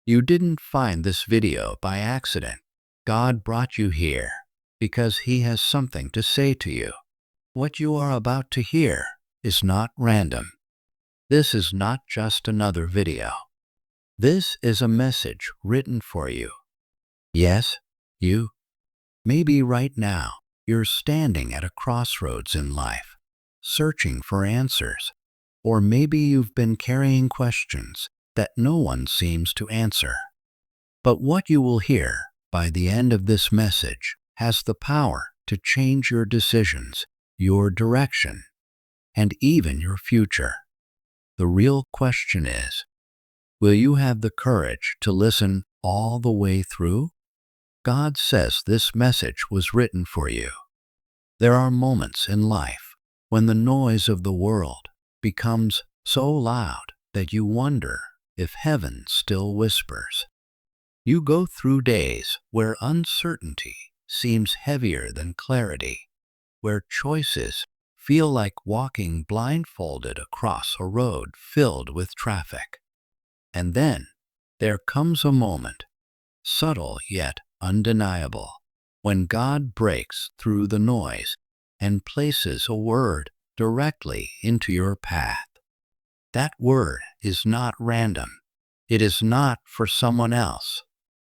You didn't find this video by accident. God brought you here because He has something to say to you. What you are about to hear is not random. This is not just another video. This is a message written for you. Yes, you. Maybe right now you're standing at a crossroads in life, searching for answers. Or maybe you've been carrying questions that no one seems to answer. But what you will hear by the end of this message has the power to change your decisions, your direction, and even your future. The real question is, will you have the courage to listen all the way through? God says this message was written for you. There are moments in life when the noise of the world becomes so loud that you wonder if heaven still whispers. You go through days where uncertainty seems heavier than clarity, where choices feel like walking blindfolded across a road filled with traffic. And then there comes a moment, subtle yet undeniable, when God breaks through the noise and places a word directly into your path. That word is not random. It is not for someone else.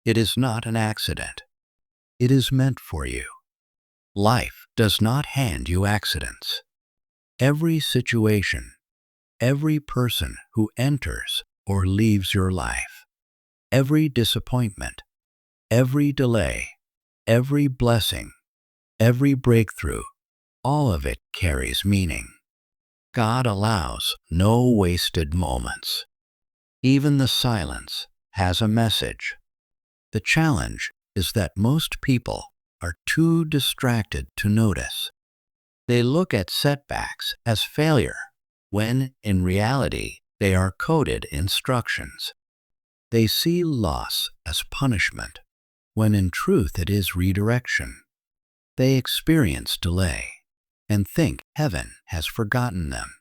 It is not an accident. It is meant for you. Life does not hand you accidents. Every situation, every person who enters or leaves your life, every disappointment, every delay, every blessing, every breakthrough, all of it carries meaning. God allows no wasted moments. Even the silence has a message. The challenge is that most people are too distracted to notice. They look at setbacks as failure, when in reality they are coded instructions. They see loss as punishment, when in truth it is redirection. They experience delay and think heaven has forgotten them,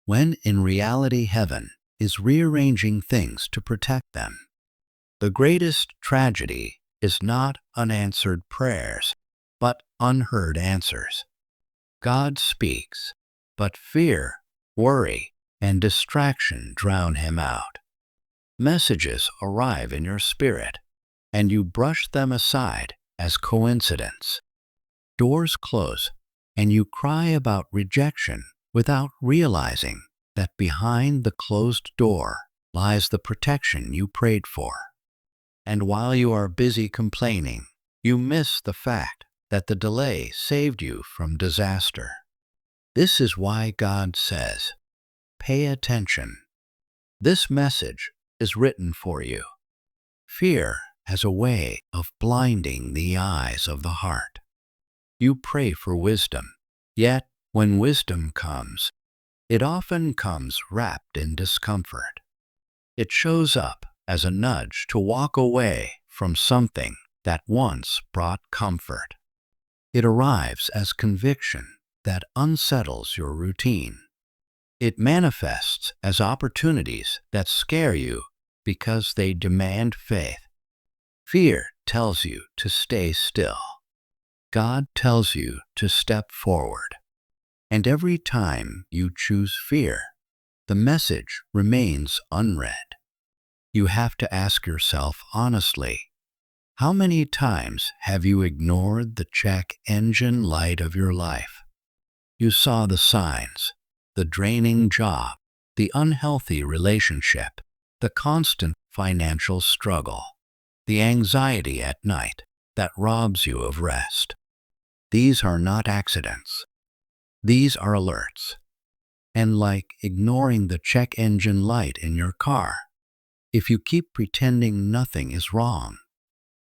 when in reality heaven is rearranging things to protect them. The greatest tragedy is not unanswered prayers, but unheard answers. God speaks, but fear, worry, and distraction drown Him out. Messages arrive in your spirit, and you brush them aside as coincidence. Doors close, and you cry about rejection without realizing that behind the closed door lies the protection you prayed for. And while you are busy complaining, you miss the fact that the delay saved you from disaster. This is why God says, pay attention. This message is written for you. Fear has a way of blinding the eyes of the heart. You pray for wisdom, yet when wisdom comes, it often comes wrapped in discomfort. It shows up as a nudge to walk away from something that once brought comfort. It arrives as conviction that unsettles your routine. It manifests as opportunities that scare you because they demand faith. Fear tells you to stay still. God tells you to step forward. And every time you choose fear, the message remains unread. You have to ask yourself honestly, how many times have you ignored the check engine light of your life? You saw the signs, the draining job, the unhealthy relationship, the constant financial struggle, the anxiety at night that robs you of rest. These are not accidents. These are alerts. And like ignoring the check engine light in your car, if you keep pretending nothing is wrong,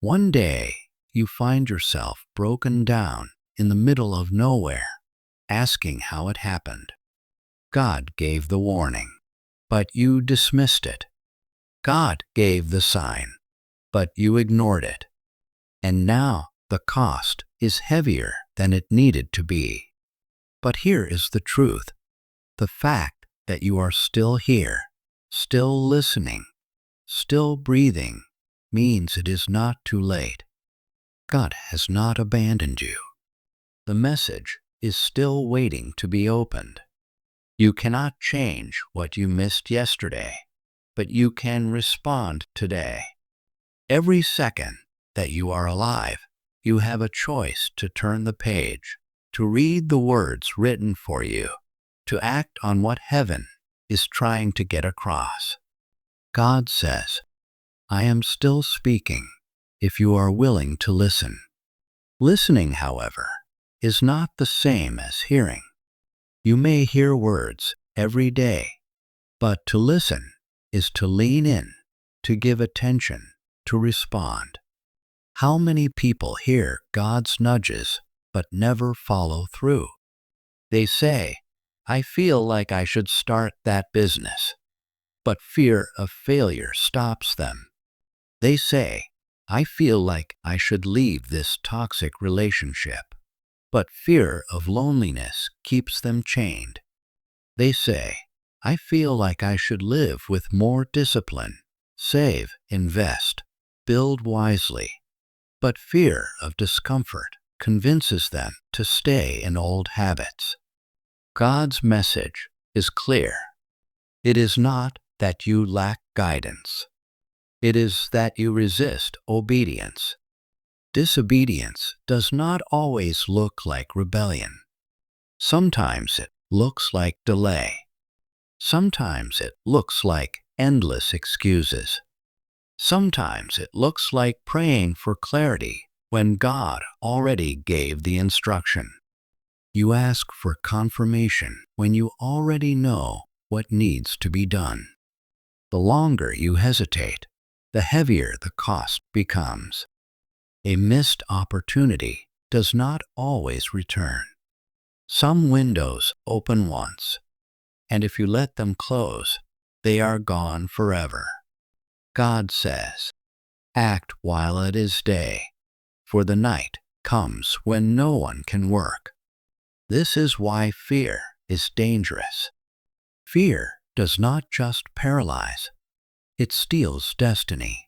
one day you find yourself broken down in the middle of nowhere, asking how it happened. God gave the warning, but you dismissed it. God gave the sign, but you ignored it. And now the cost is heavier than it needed to be. But here is the truth. The fact that you are still here, still listening, still breathing, means it is not too late. God has not abandoned you. The message is still waiting to be opened. You cannot change what you missed yesterday, but you can respond today. Every second that you are alive, you have a choice to turn the page, to read the words written for you, to act on what heaven is trying to get across. God says, I am still speaking if you are willing to listen. Listening, however, is not the same as hearing. You may hear words every day, but to listen is to lean in, to give attention, to respond. How many people hear God's nudges but never follow through? They say, I feel like I should start that business, but fear of failure stops them. They say, I feel like I should leave this toxic relationship, but fear of loneliness keeps them chained. They say, I feel like I should live with more discipline, save, invest, build wisely, but fear of discomfort convinces them to stay in old habits. God's message is clear. It is not that you lack guidance. It is that you resist obedience. Disobedience does not always look like rebellion. Sometimes it looks like delay. Sometimes it looks like endless excuses. Sometimes it looks like praying for clarity when God already gave the instruction. You ask for confirmation when you already know what needs to be done. The longer you hesitate, the heavier the cost becomes. A missed opportunity does not always return. Some windows open once, and if you let them close, they are gone forever. God says, act while it is day, for the night comes when no one can work. This is why fear is dangerous. Fear does not just paralyze, it steals destiny.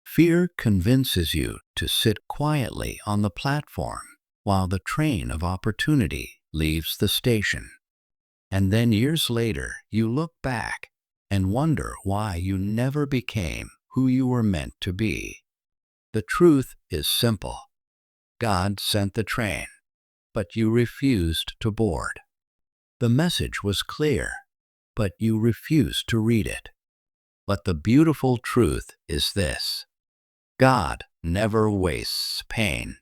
Fear convinces you to sit quietly on the platform while the train of opportunity leaves the station. And then years later, you look back and wonder why you never became who you were meant to be. The truth is simple. God sent the train, but you refused to board. The message was clear, but you refused to read it. But the beautiful truth is this: God never wastes pain.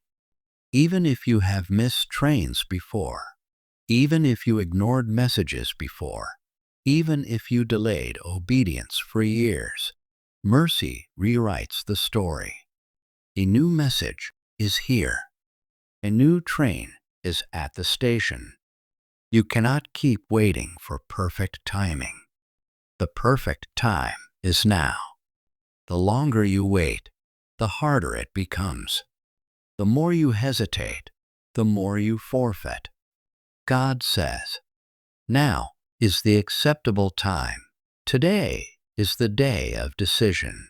Even if you have missed trains before, even if you ignored messages before, even if you delayed obedience for years, mercy rewrites the story. A new message is here. A new train is at the station. You cannot keep waiting for perfect timing. The perfect time is now. The longer you wait, the harder it becomes. The more you hesitate, the more you forfeit. God says, now is the acceptable time. Today is the day of decision.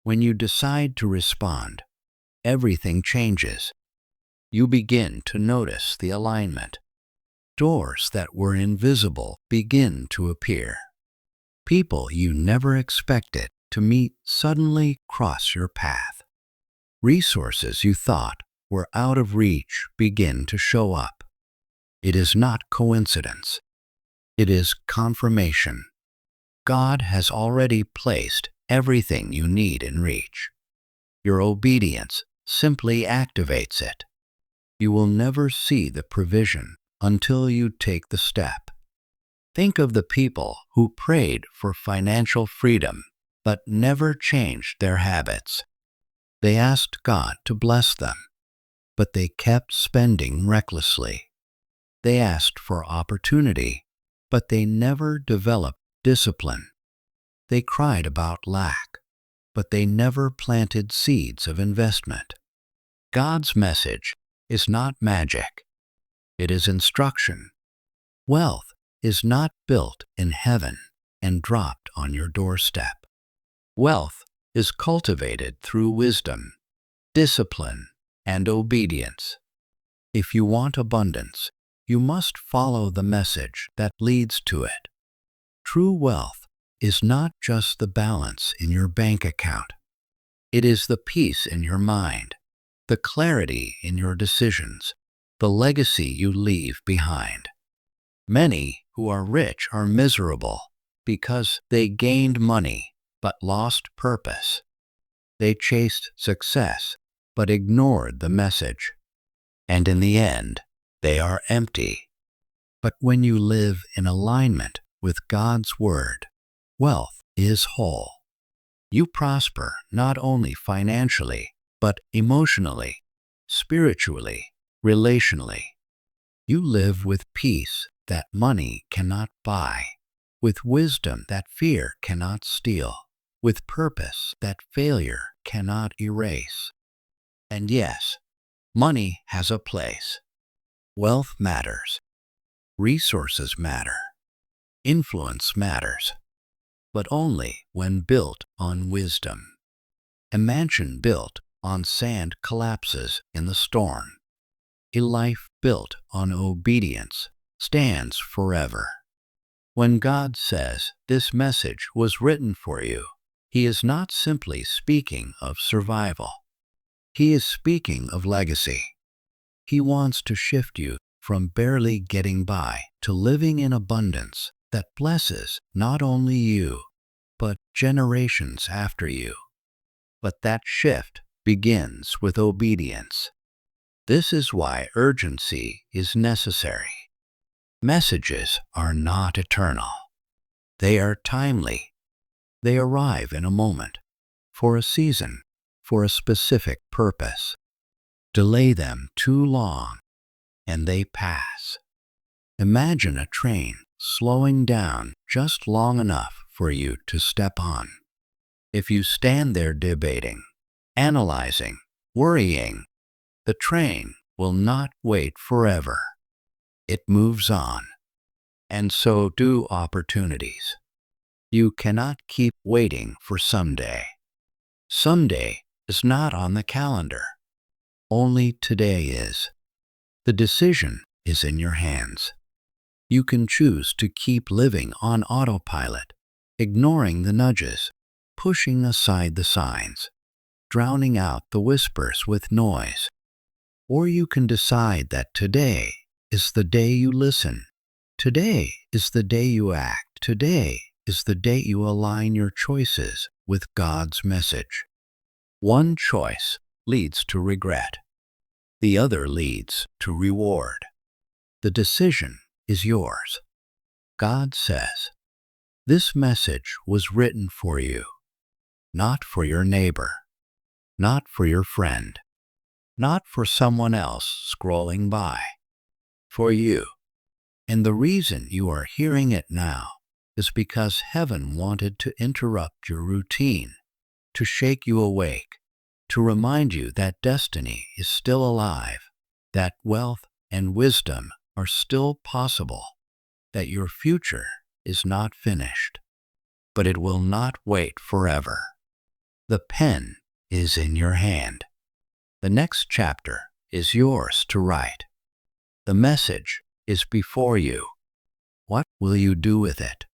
When you decide to respond, everything changes. You begin to notice the alignment. Doors that were invisible begin to appear. People you never expected to meet suddenly cross your path. Resources you thought were out of reach begin to show up. It is not coincidence. It is confirmation. God has already placed everything you need in reach. Your obedience simply activates it. You will never see the provision until you take the step. Think of the people who prayed for financial freedom but never changed their habits. They asked God to bless them, but they kept spending recklessly. They asked for opportunity, but they never developed discipline. They cried about lack, but they never planted seeds of investment. God's message is not magic. It is instruction. Wealth is not built in heaven and dropped on your doorstep. Wealth is cultivated through wisdom, discipline, and obedience. If you want abundance, you must follow the message that leads to it. True wealth is not just the balance in your bank account. It is the peace in your mind, the clarity in your decisions, the legacy you leave behind. Many who are rich are miserable because they gained money but lost purpose. They chased success but ignored the message. And in the end, they are empty. But when you live in alignment with God's Word, wealth is whole. You prosper not only financially, but emotionally, spiritually, relationally. You live with peace that money cannot buy, with wisdom that fear cannot steal, with purpose that failure cannot erase. And yes, money has a place. Wealth matters. Resources matter. Influence matters. But only when built on wisdom. A mansion built on sand collapses in the storm. A life built on obedience stands forever. When God says this message was written for you, He is not simply speaking of survival. He is speaking of legacy. He wants to shift you from barely getting by to living in abundance that blesses not only you, but generations after you. But that shift begins with obedience. This is why urgency is necessary. Messages are not eternal. They are timely. They arrive in a moment, for a season, for a specific purpose. Delay them too long, and they pass. Imagine a train slowing down just long enough for you to step on. If you stand there debating, analyzing, worrying, the train will not wait forever. It moves on. And so do opportunities. You cannot keep waiting for someday. Someday is not on the calendar. Only today is. The decision is in your hands. You can choose to keep living on autopilot, ignoring the nudges, pushing aside the signs, drowning out the whispers with noise. Or you can decide that today is the day you listen. Today is the day you act. Today is the day you align your choices with God's message. One choice leads to regret. The other leads to reward. The decision is yours. God says, this message was written for you, not for your neighbor, not for your friend, not for someone else scrolling by, for you. And the reason you are hearing it now is because heaven wanted to interrupt your routine, to shake you awake, to remind you that destiny is still alive, that wealth and wisdom are still possible, that your future is not finished, but it will not wait forever. The pen is in your hand. The next chapter is yours to write. The message is before you. What will you do with it?